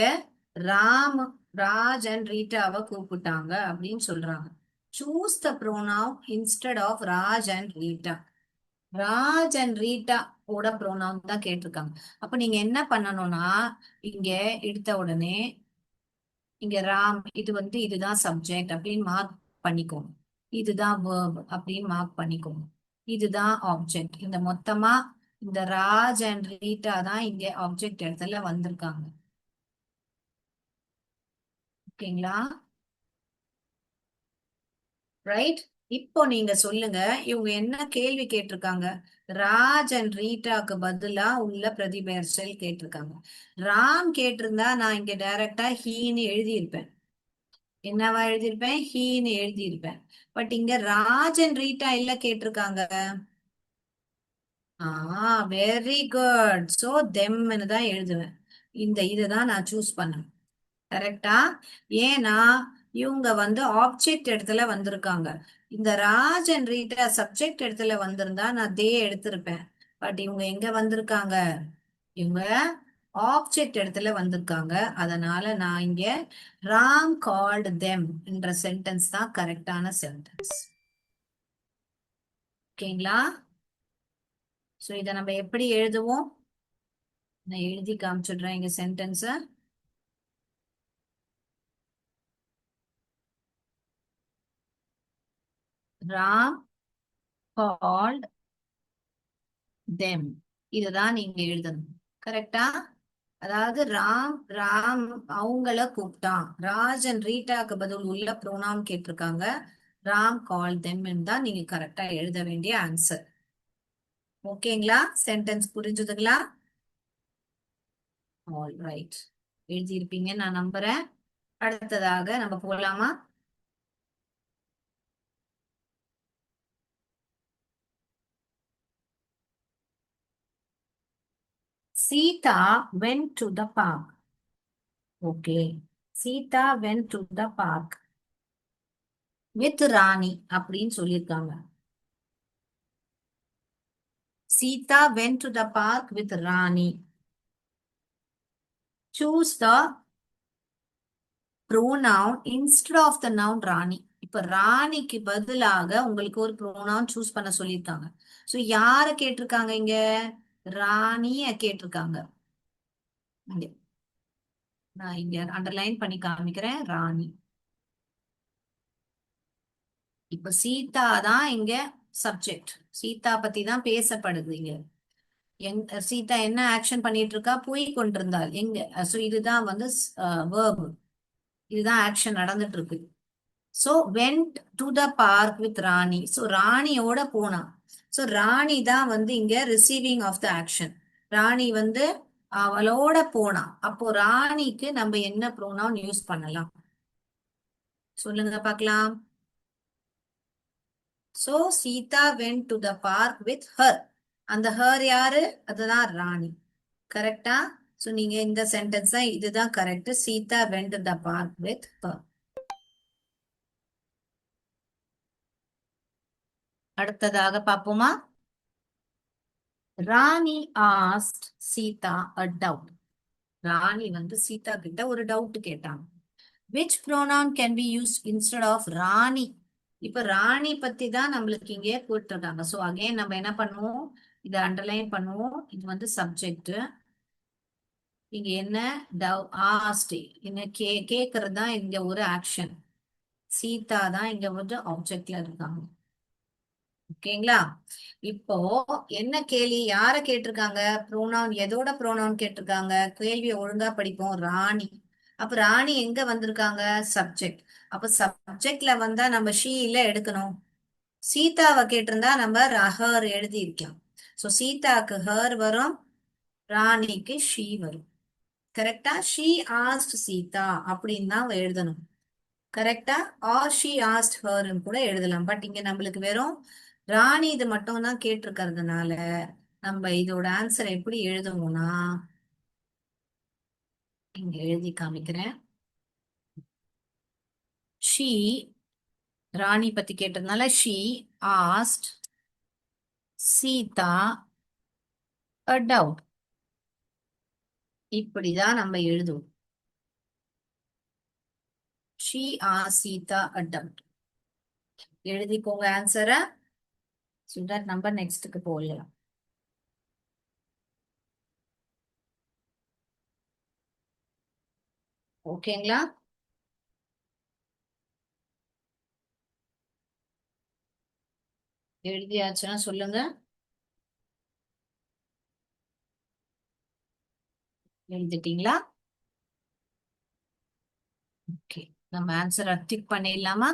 ராம், ராஜ் அண்ட் ரீட்டாவை கூப்பிட்டாங்க அப்படின்னு சொல்றாங்க. Choose the pronoun instead of Raj and Rita. Raj and Rita ஓட ப்ரோனவுன் தான் கேட்டிருக்காங்க. அப்ப நீங்க என்ன பண்ணணும்னா, இங்க எடுத்த உடனே இங்க ராம் இது வந்து இதுதான் சப்ஜெக்ட் அப்படின்னு மார்க் பண்ணிக்கோங்க. இதுதான் வேர்ப் அப்படின்னு மார்க் பண்ணிக்கோங்க. இதுதான் ஆப்ஜெக்ட். இந்த மொத்தமா இந்த ராஜ் அண்ட் ரீட்டா தான் இங்க ஆப்ஜெக்ட் இடத்துல வந்திருக்காங்க. ஓகேங்களா? ரைட். இப்போ நீங்க சொல்லுங்க, இவங்க என்ன கேள்வி கேட்டிருக்காங்க? ராஜ் அண்ட் ரீட்டாக்கு பதிலா உள்ள பிரதிபெயர்ச்சொல் கேட்டிருக்காங்க. ராம் கேட்டிருந்தா நான் இங்க டைரக்டா ஹீன்னு எழுதியிருப்பேன். என்னவா எழுதியிருப்பேன்? ஹீன்னு எழுதியிருப்பேன். பட் இங்க ராஜ் அண்ட் ரீட்டா இல்ல கேட்டிருக்காங்க. Very good. சோ தெம்னு தான் எழுதுவேன். இந்த இதுதான் நான் சூஸ் பண்ணேன். கரெக்டா? ஏன்னா இவங்க வந்து ஆப்ஜெக்ட் இடத்துல வந்திருக்காங்க. இந்த ராஜ் அண்ட் ரீட்டா சப்ஜெக்ட் இடத்துல வந்திருந்தா நான் தே எடுத்திருப்பேன். பட் இவங்க எங்க வந்திருக்காங்க? இவங்க ஆப்ஜெக்ட் இடத்துல வந்திருக்காங்க. அதனால நான் இங்க ராம் கால்ட் தெம் என்ற சென்டென்ஸ் தான் கரெக்டான சென்டென்ஸ். ஓகேங்களா? சோ இத நம்ம எப்படி எழுதுவோம்? நான் எழுதி காமிச்சிடுறேன் இங்க சென்டென்ஸ. Ram called them. இதுதான் நீங்க எழுதணும். கரெக்டா? அதாவது ராம் ராம் அவங்கள கூப்பிட்டான். ராஜ் அண்ட் ரீட்டாக்கு பதில் உள்ள ப்ரோனாம் கேட்டிருக்காங்க. ராம் கால் தெம் தான் நீங்க கரெக்டா எழுத வேண்டிய ஆன்சர். ஓகேங்களா? சென்டென்ஸ் புரிஞ்சுதுங்களா? ஆல் ரைட், எழுதியிருப்பீங்க நான் நம்புறேன். அடுத்ததாக நம்ம போலாமா? Sita went to the park. Okay, Sita went to the park with Rani அப்படின்னு சொல்லியிருக்காங்க. Sita went to the park with Rani. Choose the pronoun instead of the noun ராணி. இப்ப ராணிக்கு பதிலாக உங்களுக்கு ஒரு ப்ரோனவுன் சூஸ் பண்ண சொல்லியிருக்காங்க. சோ யார கேட்டிருக்காங்க இங்க? ராணிய கேட்டிருக்காங்க. இங்க நான் இங்க அண்டர்லைன் பண்ணி காமிக்கிறேன், ராணி. இப்ப சீதா தான் இங்க சப்ஜெக்ட். சீதா பத்தி தான் பேசப்படுது இங்க. சீதா என்ன ஆக்ஷன் பண்ணிட்டு இருக்கா? போய் கொண்டிருந்தாள். எங்க? சோ இதுதான் வந்து verb. இதுதான் ஆக்ஷன் நடந்துட்டு இருக்கு. So went to the park with Rani. So ராணியோட போனா. சோ ராணி தான் வந்து இங்க receiving of the action. Rani வந்து அவளோட போனா. அப்போ ராணிக்கு நம்ம என்ன ப்ரோனவுன் யூஸ் பண்ணலாம்? சொல்லுங்க பார்க்கலாம். So Sita went to the park with her. அந்த ஹர் யாரு? அதுதான் ராணி. கரெக்டா? சோ நீங்க இந்த சென்டென்ஸ் தான், இதுதான் correct. Sita went to the park with her. அடுத்ததாக பார்ப்போமா? Rani asked Sita a doubt. Rani வந்து சீதா கிட்ட ஒரு டவுட் கேட்டாங்க. Which pronoun can be use instead of Rani? இப்ப ராணி பத்தி தான் நம்மளுக்கு இங்கே போட்டிருக்காங்க. சோ அகைன் நம்ம என்ன பண்ணுவோம்? இதை அண்டர்லைன் பண்ணுவோம். இது வந்து சப்ஜெக்ட். இங்க என்ன? ஆஸ்ட். என்ன கேக்குறது தான் இங்க ஒரு ஆக்ஷன். சீதா தான் இங்க வந்து ஆப்ஜெக்ட்ல இருக்காங்க. ஓகேங்களா? இப்போ என்ன கேள்வி, யார கேட்டிருக்காங்க? ப்ரோனவுன், எதோட ப்ரோனவுன் கேட்டிருக்காங்க? கேள்வியை ஒழுங்கா படிப்போம். ராணி. அப்ப ராணி எங்க வந்திருக்காங்க? சப்ஜெக்ட். அப்ப சப்ஜெக்ட்ல வந்தா நம்ம ஷீல எடுக்கணும். சீதாவை கேட்டிருந்தா நம்ம ஹர் எழுதி இருக்கலாம். சோ சீதாக்கு ஹர் வரும், ராணிக்கு ஷீ வரும். கரெக்டா? ஷீ ஆஸ்ட் சீதா அப்படின்னு தான் எழுதணும். கரெக்டா? ஆர் ஷீ ஆஸ்ட் ஹர்ன்னு கூட எழுதலாம். பட் இங்க நம்மளுக்கு வெறும் ராணி இது மட்டும் தான் கேட்டிருக்கிறதுனால நம்ம இதோட ஆன்சர் எப்படி எழுதுவோம்னா, இங்க எழுதி காமிக்கிறேன். ஷீ, ராணி பத்தி கேட்டதுனால she asked Sita a doubt. இப்படிதான் நம்ம எழுதுவோம். She asked Sita a doubt. எழுதிக்கோங்க ஆன்சரை. so that நம்ம நெக்ஸ்ட்டுக்கு போகலாம். ஓகேங்களா? எழுதியாச்சுன்னா சொல்லுங்க. எழுதிட்டீங்களா? ஓகே, நம்ம ஆன்சர் டிக் பண்ணிடலாமா?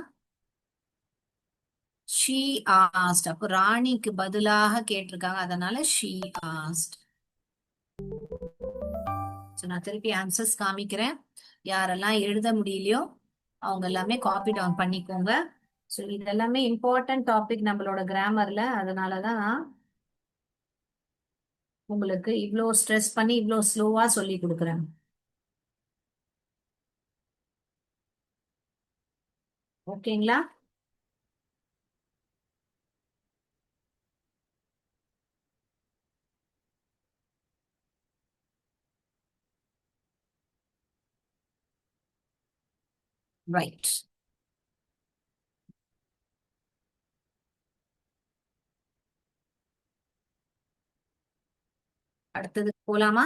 She asked. அப்போ ராணிக்கு பதிலாக கேட்டிருக்காங்க, அதனால ஷீ ஆஸ்ட். நான் திருப்பி ஆன்சர்ஸ் காமிக்கிறேன். யாரெல்லாம் எழுத முடியலையோ அவங்க எல்லாமே காப்பி டவுன் பண்ணிக்கோங்க. ஸோ இது எல்லாமே இம்பார்ட்டன்ட் டாபிக் நம்மளோட கிராமர்ல, அதனாலதான் நான் உங்களுக்கு இவ்வளோ ஸ்ட்ரெஸ் பண்ணி இவ்வளோ ஸ்லோவா சொல்லி கொடுக்குறேன். ஓகேங்களா? ரைட். அடுத்தது போலாமா?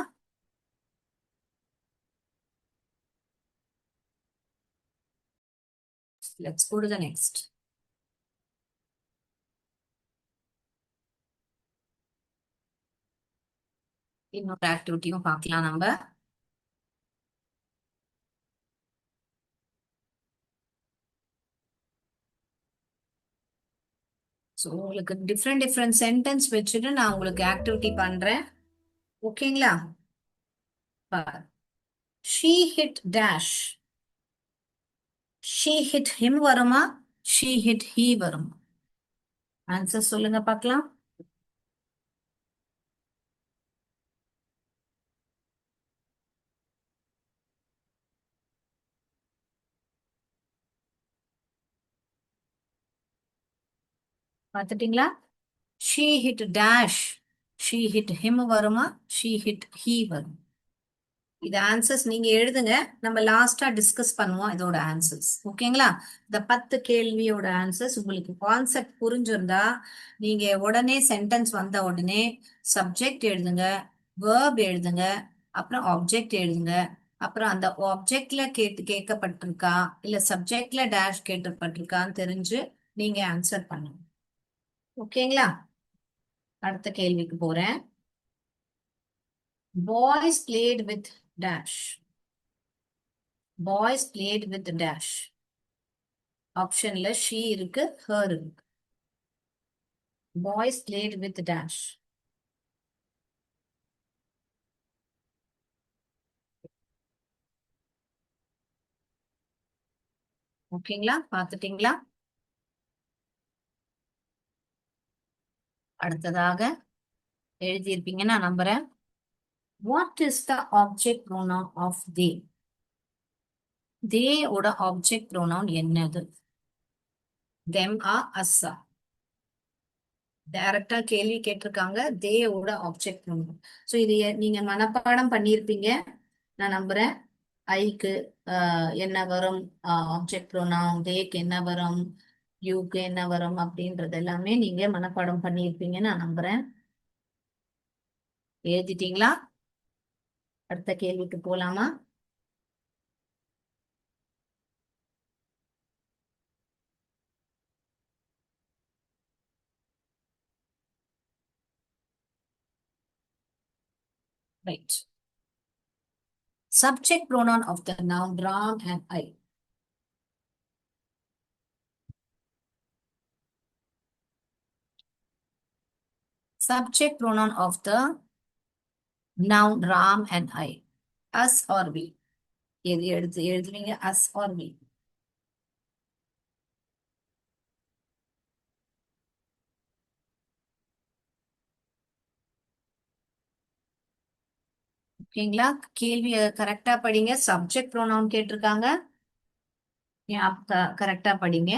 Let's go to the next. இன்னொரு ஆக்டிவிட்டியும் பார்க்கலாம் நம்ம. ஸோ உங்களுக்கு டிஃப்ரெண்ட் டிஃப்ரெண்ட் சென்டென்ஸ் வச்சுட்டு நான் உங்களுக்கு ஆக்டிவிட்டி பண்றேன். ஓகேங்களா? She hit dash. She hit him வருமா, ஷீ ஹிட் ஹீ வருமா? ஆன்சர் சொல்லுங்க பார்க்கலாம். பார்த்துட்டீங்களா? She hit dash, she hit him வருமா, ஷீ ஹிட் ஹீ வரும்? இது ஆன்சர்ஸ் நீங்க எழுதுங்க. நம்ம லாஸ்டா டிஸ்கஸ் பண்ணுவோம் இதோட ஆன்சர்ஸ். ஓகேங்களா? இந்த 10 கேள்வியோட ஆன்சர்ஸ் உங்களுக்கு கான்செப்ட் புரிஞ்சிருந்தா நீங்க உடனே சென்டென்ஸ் வந்த உடனே சப்ஜெக்ட் எழுதுங்க, வேர்ப் எழுதுங்க, அப்புறம் ஆப்ஜெக்ட் எழுதுங்க. அப்புறம் அந்த ஆப்ஜெக்ட்ல கேட்கப்பட்டிருக்கா இல்ல சப்ஜெக்ட்ல டேஷ் கேட்கப்பட்டிருக்கான்னு தெரிஞ்சு நீங்க ஆன்சர் பண்ணுங்க. ஓகேங்களா? அடுத்த கேள்விக்கு போறேன். Boys played with dash. Boys played with dash. ஆப்ஷன்ல ஷீ இருக்கு, ஹர் இருக்கு. Boys played with dash. ஓகேங்களா? பாத்துட்டீங்களா? அடுத்ததாக எழுதியிருப்பீங்க நான் நம்புறேன். What is the object pronoun of they? They ஓட ஆப்ஜெக்ட் ப்ரோனவுன் என்னது? தெம் ஆ அஸ்ஸா? டைரக்டா கேள்வி கேட்டிருக்காங்க. தே ஓட ஆப்ஜெக்ட் ப்ரோனவுன். ஸோ இது நீங்க மனப்பாடம் பண்ணியிருப்பீங்க நான் நம்புறேன். ஐக்கு என்ன வரும் ஆப்ஜெக்ட் ப்ரோனவுன், தேக்கு என்ன வரும், யூக்கு என்ன வரும் அப்படின்றது எல்லாமே நீங்க மனப்பாடம் பண்ணியிருப்பீங்கன்னு நான் நம்புறேன். எழுதிட்டீங்களா? அடுத்த கேள்விக்கு போலாமா? Right. Subject pronoun of the noun Ram and I. Subject pronoun of the noun Ram and I. Us or we. எது எழுதுவீங்க us or we. ஓகேங்களா? கேள்வி கரெக்டா படிங்க. சப்ஜெக்ட் ப்ரோனவுன் கேட்டிருக்காங்க. கரெக்டா படிங்க.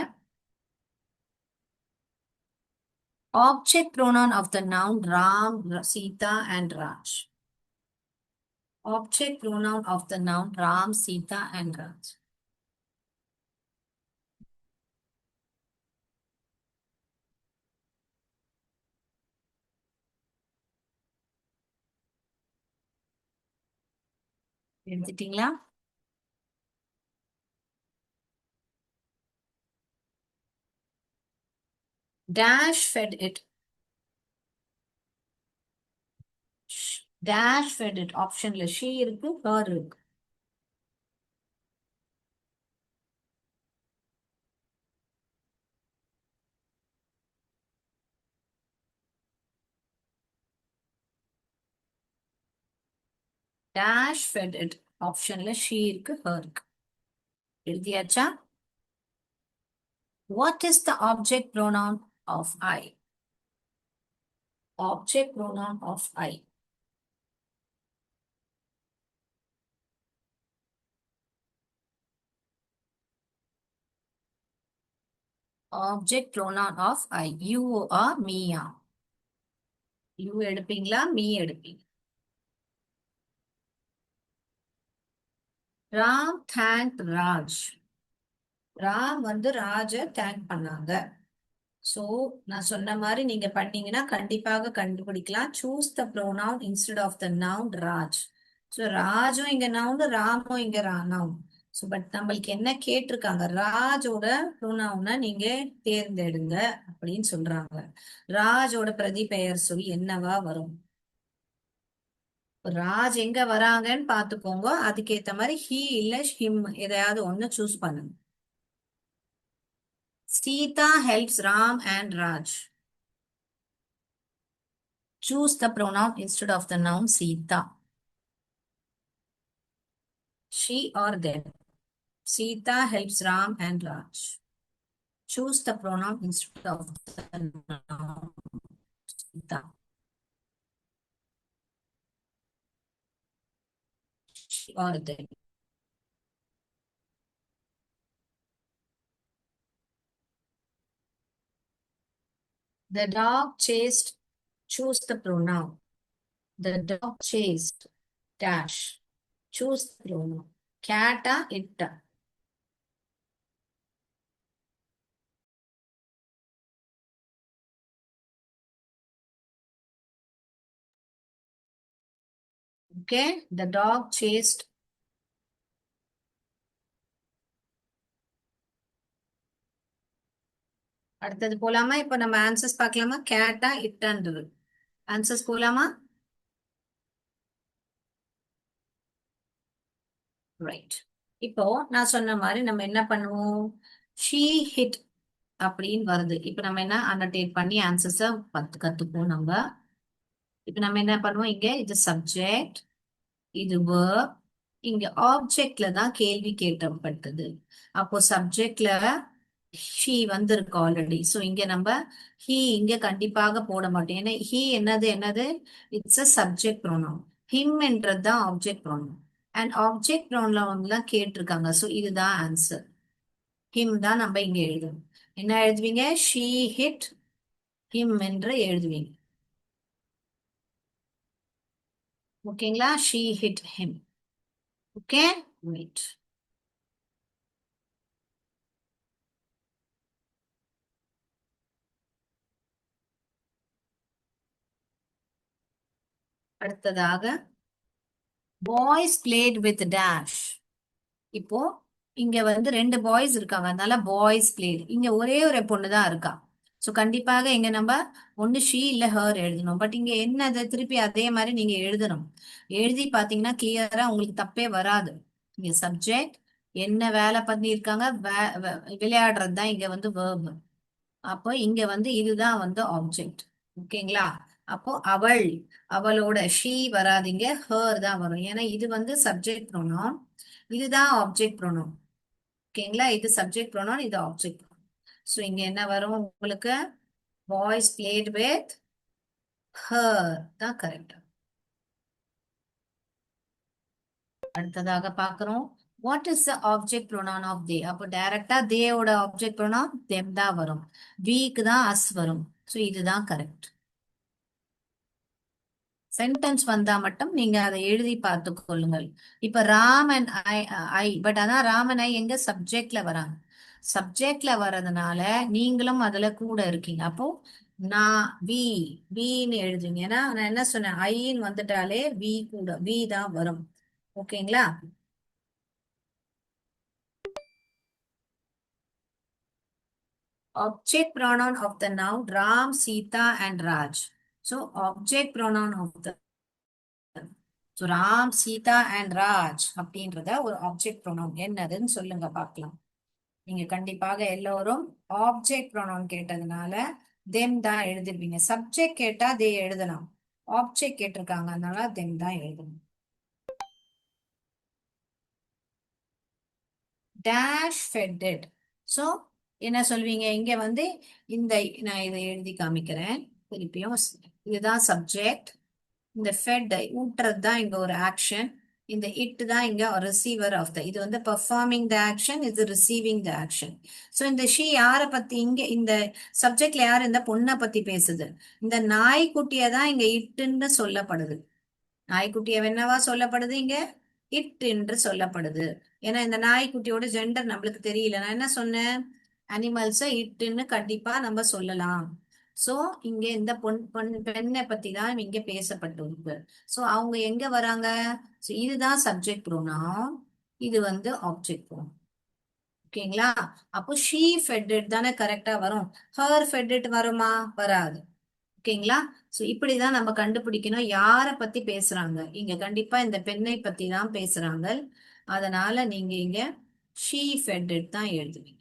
Object pronoun of the noun Ram, Sita and Raj. Object pronoun of the noun Ram, Sita and Raj. எடுத்துட்டீங்களா? Dash fed it. Dash fed it. ஆப்ஷன்ல she இருக்கு, her இருக்கு. Dash fed it. ஆப்ஷன்ல she இருக்கு, her இருக்கு. எழுதியாச்சா? What is the object pronoun of I? Object pronoun of I. Object pronoun of I. You or me. You எடுப்பீங்களா? me எடுப்பீங்க. ராம் thanked ராஜ். ராம் வந்து ராஜ தேங்க் பண்ணாங்க. சோ நான் சொன்ன மாதிரி நீங்க பண்ணீங்கன்னா கண்டிப்பாக கண்டுபிடிக்கலாம். Choose the pronoun instead of the noun Raj. So ராஜும் இங்க நவுன், ராமும் இங்க நவுன். சோ பட் நம்மளுக்கு என்ன கேட்டிருக்காங்க, ராஜோட ப்ரோனவுனை நீங்க தேர்ந்தெடுங்க அப்படின்னு சொல்றாங்க. ராஜோட பிரதி பெயர் சொல் என்னவா வரும்? ராஜ் எங்க வராங்கன்னு பாத்துக்கோங்க. அதுக்கேத்த மாதிரி ஹி இல்ல ஹிம் எதையாவது ஒண்ணு சூஸ் பண்ணுங்க. Sita helps Ram and Raj. Choose the pronoun instead of the noun Sita. She or them. Sita helps Ram and Raj. Choose the pronoun instead of the noun Sita. She or them. The dog chased. Choose the pronoun. The dog chased. Dash. Choose the pronoun. Cat it. Okay. The dog chased. அடுத்தது போலாமா? இப்ப நம்ம ஆன்சர்ஸ் பார்க்கலாமா? கேட்டா இட்டான்றது ஆன்சர்ஸ் போலாமா? ரைட். இப்போ நான் சொன்ன மாதிரி நம்ம என்ன பண்ணுவோம்? ஷீ ஹிட் அப்படின்னு வருது. இப்ப நம்ம என்ன அனடேட் பண்ணி ஆன்சர்ஸ கத்துப்போம் நம்ம. இப்ப நம்ம என்ன பண்ணுவோம்? இங்க இது சப்ஜெக்ட், இது verb, இங்க ஆப்ஜெக்ட்ல தான் கேள்வி கேட்கப்பட்டது. அப்போ சப்ஜெக்ட்ல ஷீ வந்திருக்கு ஆல்ரெடி. சோ இங்க நம்ம ஹீ இங்க கண்டிப்பாக போட மாட்டோம். ஏன்னா ஹீ என்னது it's a subject pronoun. Him என்றது தான் object pronoun. And object pronoun தான் கேட்டிருக்காங்க. சோ இதுதான் ஆன்சர். ஹிம் தான் நம்ம இங்க எழுதணும். என்ன எழுதுவீங்க? ஷீ ஹிட் ஹிம் என்று எழுதுவீங்க. ஓகேங்களா? She hit him. Okay, right. அடுத்ததாக பாய்ஸ் பிளேட் வித் டேஷ். இப்போ இங்க வந்து ரெண்டு பாய்ஸ் இருக்காங்க, அதனால பாய்ஸ் பிளேட். இங்க ஒரே ஒரு பொண்ணு தான் இருக்கா. ஸோ கண்டிப்பாக இங்க நம்ம ஒண்ணு ஷீ இல்ல ஹர் எழுதணும். பட் இங்க என்னது திருப்பி அதே மாதிரி நீங்க எழுதணும். எழுதி பாத்தீங்கன்னா கிளியரா உங்களுக்கு தப்பே வராது. இங்க சப்ஜெக்ட் என்ன வேலை பண்ணியிருக்காங்க, விளையாடுறது தான் இங்க வந்து வேர்ப். அப்போ இங்க வந்து இதுதான் வந்து ஆப்ஜெக்ட். ஓகேங்களா? அப்போ அவள், அவளோட ஷீ வராதீங்க, ஹர் தான் வரும். ஏன்னா இது வந்து சப்ஜெக்ட் ப்ரோனவுன், இதுதான் ஆப்ஜெக்ட் ப்ரோனவுன். ஓகேங்களா? இது சப்ஜெக்ட் ப்ரோனவுன், இது ஆப்ஜெக்ட். ஸோ இங்க என்ன வரும் உங்களுக்கு? பாய்ஸ் பிளேட் வித் ஹர் தான் கரெக்ட். அடுத்ததாக பார்க்கிறோம். What is the object pronoun of they? அப்போ டைரக்டா தேயோட ஆப்ஜெக்ட் ப்ரோனவுன் தெம் தான் வரும். வீக்கு தான் அஸ் வரும். ஸோ இதுதான் கரெக்ட். சென்டென்ஸ் வந்தா மட்டும் நீங்க அதை எழுதி பார்த்து கொள்ளுங்கள். இப்ப ராம் அண்ட் ஐ, பட் ஆனா ராம் அண்ட் ஐ எங்க சப்ஜெக்ட்ல வராங்க. சப்ஜெக்ட்ல வர்றதுனால நீங்களும் அதுல கூட இருக்கீங்க. அப்போ நான் வி, வின்னு எழுதுங்க. ஏன்னா நான் என்ன சொன்னேன், ஐன்னு வந்துட்டாலே வி கூட வி தான் வரும். ஓகேங்களா? Object pronoun of the noun Ram, Sita and Raj. So object pronoun of the so Ram, Sita and Raj அப்படின்றத ஒரு ஆப்ஜெக்ட் ப்ரோனவுன் என்னதுன்னு சொல்லுங்க பார்க்கலாம். நீங்க கண்டிப்பாக எல்லோரும் ஆப்ஜெக்ட் ப்ரோனவுன் கேட்டதுனால தெம் தான் எழுதிருப்பீங்க. சப்ஜெக்ட் கேட்டா தே எழுதலாம். ஆப்ஜெக்ட் கேட்டிருக்காங்க, அதனால தெம் தான் எழுதணும். டேஷ் ஃபெட்டட். ஸோ என்ன சொல்வீங்க இங்க வந்து இந்த, நான் இதை எழுதி காமிக்கிறேன் திருப்பியும். இதுதான் சப்ஜெக்ட். இந்த ஃபெட் ஊட்டுறது தான் இங்க ஒரு ஆக்ஷன். இந்த இட் தான் இங்க ரிசீவர் ஆஃப் த, இது வந்து பெர்ஃபார்மிங் த ஆக்ஷன், இது ரிசீவிங் த ஆக்ஷன். ஸோ இந்த ஷீ யாரை பத்தி, இங்க இந்த சப்ஜெக்ட்ல யார், இந்த பொண்ணை பத்தி பேசுது. இந்த நாய்க்குட்டியை தான் இங்க இட்டுன்னு சொல்லப்படுது. நாய்க்குட்டியை என்னவா சொல்லப்படுது இங்க? இட் என்று சொல்லப்படுது. ஏன்னா இந்த நாய்க்குட்டியோட ஜெண்டர் நம்மளுக்கு தெரியல. நான் என்ன சொன்னேன், அனிமல்ஸை இட்டுன்னு கண்டிப்பா நம்ம சொல்லலாம். சோ இங்க இந்த பெண்ணை பத்தி தான் இங்க பேசப்பட்டிருக்கு. சோ அவங்க எங்க வராங்க? சோ இதுதான் சப்ஜெக்ட் ப்ரோனவுன், இது வந்து ஆப்ஜெக்ட் ப்ரோனவுன். ஓகேங்களா? அப்போ ஷீ ஃபெட்டட் தானே கரெக்டா வரும். ஹர் ஃபெட்டட் வருமா? வராது. ஓகேங்களா? சோ இப்படிதான் நம்ம கண்டுபிடிக்கணும் யார பத்தி பேசுறாங்க. இங்க கண்டிப்பா இந்த பெண்ணை பத்தி தான் பேசுறாங்க. அதனால நீங்க இங்க ஷீ ஃபெட்டட் தான் எழுதுவீங்க.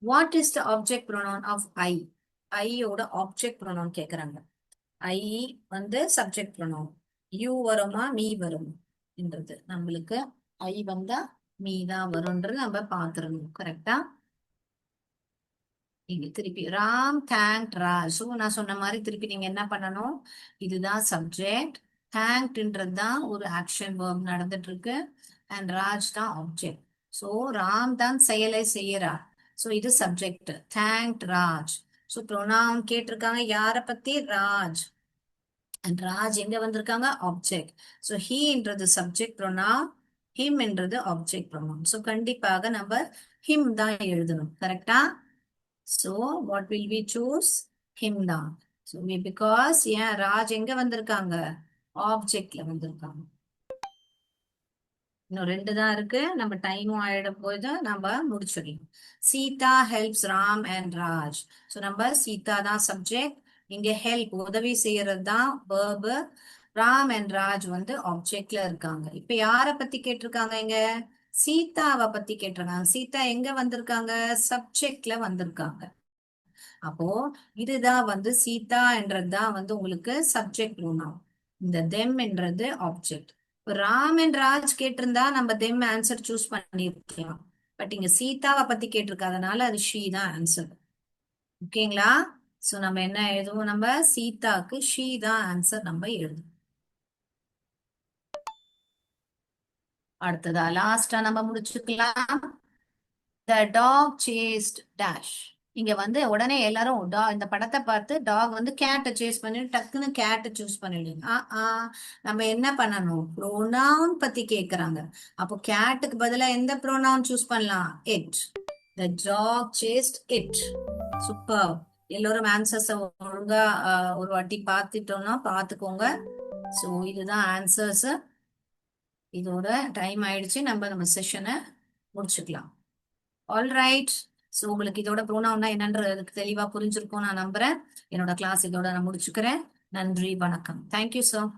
What is the object pronoun of I? ஐயோட ஆப்ஜெக்ட் ப்ரோனவுன் கேக்குறாங்க. ஐ வந்து சப்ஜெக்ட் ப்ரோனவுன். யூ வருமா மீ வரும் என்றது நம்மளுக்கு. ஐ வந்தா மீ தான் வரும்ன்றது நம்ம பாத்துறணும். கரெக்டா? இங்க திருப்பி ராம் தேங்க் ராஜ். ஸோ நான் சொன்ன மாதிரி திருப்பி நீங்க என்ன பண்ணணும், இதுதான் சப்ஜெக்ட், தேங்க்ன்றது தான் ஒரு ஆக்ஷன் வேர்ப் நடந்துட்டு இருக்கு, அண்ட் ராஜ் தான் ஆப்ஜெக்ட். ஸோ ராம் தான் செயலை செய்யறார். ஸோ இது subject, thank Raj. So pronoun கேட்டிருக்காங்க யார பத்தி? ராஜ். அண்ட் ராஜ் எங்க வந்திருக்காங்க? ஆப்ஜெக்ட். ஸோ ஹீன்றது சப்ஜெக்ட் ப்ரொனவுன், ஹிம் என்றது ஆப்ஜெக்ட் ப்ரொனவுன். ஸோ கண்டிப்பாக நம்ம ஹிம் தான் எழுதணும். கரெக்டா? So what will we choose? Him தான். So because ஏன் ராஜ் எங்க வந்திருக்காங்க? ஆப்ஜெக்ட்ல வந்திருக்காங்க. இன்னும் ரெண்டு தான் இருக்கு, நம்ம டைமும் ஆயிடும் போது நம்ம முடிச்சிடலாம். Sita helps Ram and Raj. So நம்ம சீதா தான் சப்ஜெக்ட், இங்க ஹெல்ப் உதவி செய்யறது தான் வேர்பு, ராம் அண்ட் ராஜ் வந்து ஆப்ஜெக்ட்ல இருக்காங்க. இப்ப யார பத்தி கேட்டிருக்காங்க இங்க? சீதாவை பத்தி கேட்டிருக்காங்க. சீதா எங்க வந்திருக்காங்க? சப்ஜெக்ட்ல வந்திருக்காங்க. அப்போ இதுதான் வந்து சீதா என்றதுதான் வந்து உங்களுக்கு சப்ஜெக்ட் ப்ரோனவுன், இந்த தெம் என்றது ஆப்ஜெக்ட். ராம் அண்ட் ராஜ் கேட்டிருந்தா நம்ம தெம் ஆன்சர் சூஸ் பண்ணிருக்கலாம். பட் இங்க சீதாவை பத்தி கேட்டிருக்காதனால அது ஷீ தான் ஆன்சர். ஓகேங்களா? சோ நம்ம என்ன எழுதுவோம், நம்ம சீதாக்கு ஷீ தான் ஆன்சர் நம்ம எழுதுவோம். அடுத்ததா லாஸ்டா நம்ம முடிச்சுக்கலாம். The dog chased dash. இங்க வந்து உடனே எல்லாரும் இந்த படத்தை பார்த்து டாக் வந்து கேட்டை சேஸ் பண்ணி டக்குன்னு கேட்டை சூஸ் பண்ணிடுங்க. நம்ம என்ன பண்ணணும், ப்ரோனவுன் பத்தி கேக்குறாங்க. அப்போ கேட்டுக்கு பதிலா எந்த ப்ரோனவுன் சூஸ் பண்ணலாம்? It. The dog chased it. Super. எல்லோரும் ஆன்சர்ஸ் ஒழுங்கா ஒரு வாட்டி பார்த்துட்டோம்னா பார்த்துக்கோங்க. ஸோ இதுதான் ஆன்சர்ஸ். இதோட டைம் ஆயிடுச்சு, நம்ம செஷனை முடிச்சுக்கலாம். ஆல்ரைட். ஸோ உங்களுக்கு இதோட ப்ரோனவுன்னா என்னன்றது தெளிவா புரிஞ்சிருக்கும் நான் நம்புறேன். என்னோட கிளாஸ் இதோட நான் முடிச்சுக்கிறேன். நன்றி, வணக்கம். Thank you sir.